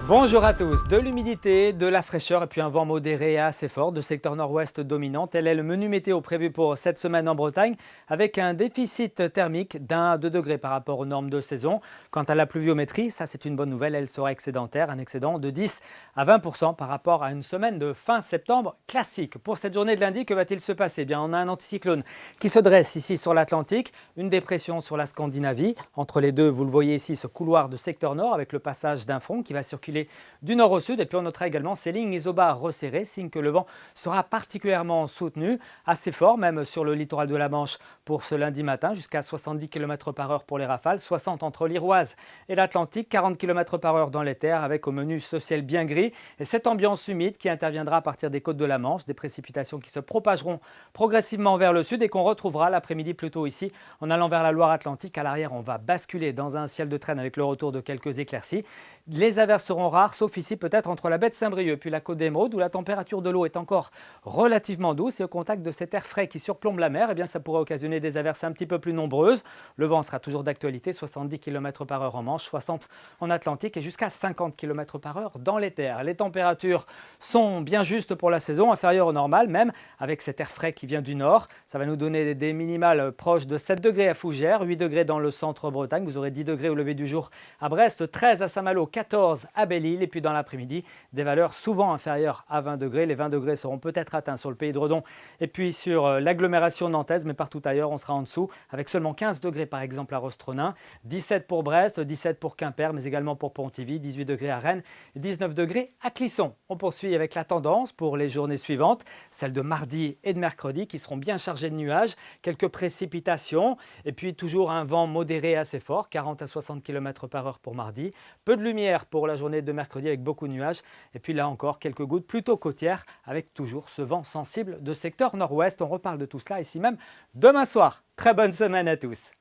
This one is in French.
Bonjour à tous, de l'humidité, de la fraîcheur et puis un vent modéré et assez fort de secteur nord-ouest dominant. Tel est le menu météo prévu pour cette semaine en Bretagne avec un déficit thermique d'1 à 2 degrés par rapport aux normes de saison. Quant à la pluviométrie, ça c'est une bonne nouvelle, elle sera excédentaire, un excédent de 10 à 20% par rapport à une semaine de fin septembre classique. Pour cette journée de lundi, que va-t-il se passer? Bien, on a un anticyclone qui se dresse ici sur l'Atlantique, une dépression sur la Scandinavie. Entre les deux, vous le voyez ici, ce couloir de secteur nord avec le passage d'un front qui va circuler du nord au sud. Et puis on notera également ces lignes isobars resserrées, signe que le vent sera particulièrement soutenu, assez fort même sur le littoral de la Manche pour ce lundi matin, jusqu'à 70 km par heure pour les rafales, 60 entre l'Iroise et l'Atlantique, 40 km par heure dans les terres avec au menu ce ciel bien gris et cette ambiance humide qui interviendra à partir des côtes de la Manche, des précipitations qui se propageront progressivement vers le sud et qu'on retrouvera l'après-midi plutôt ici en allant vers la Loire-Atlantique. À l'arrière, on va basculer dans un ciel de traîne avec le retour de quelques éclaircies. Les averses seront rares, sauf ici peut-être entre la baie de Saint-Brieuc puis la côte d'Émeraude où la température de l'eau est encore relativement douce et au contact de cet air frais qui surplombe la mer, eh bien, ça pourrait occasionner des averses un petit peu plus nombreuses. Le vent sera toujours d'actualité, 70 km par heure en Manche, 60 en Atlantique et jusqu'à 50 km par heure dans les terres. Les températures sont bien justes pour la saison, inférieures au normal même, avec cet air frais qui vient du nord. Ça va nous donner des minimales proches de 7 degrés à Fougères, 8 degrés dans le centre Bretagne. Vous aurez 10 degrés au lever du jour à Brest, 13 à Saint-Malo, 14 à Belle-Île et puis dans l'après-midi, des valeurs souvent inférieures à 20 degrés. Les 20 degrés seront peut-être atteints sur le pays de Redon et puis sur l'agglomération nantaise, mais partout ailleurs, on sera en dessous avec seulement 15 degrés par exemple à Rostronin, 17 pour Brest, 17 pour Quimper, mais également pour Pontivy, 18 degrés à Rennes et 19 degrés à Clisson. On poursuit avec la tendance pour les journées suivantes, celles de mardi et de mercredi qui seront bien chargées de nuages, quelques précipitations et puis toujours un vent modéré assez fort, 40 à 60 km par heure pour mardi, peu de lumière pour la journée de mercredi avec beaucoup de nuages et puis là encore quelques gouttes plutôt côtières avec toujours ce vent sensible de secteur nord-ouest. On reparle de tout cela ici même demain soir. Très bonne semaine à tous.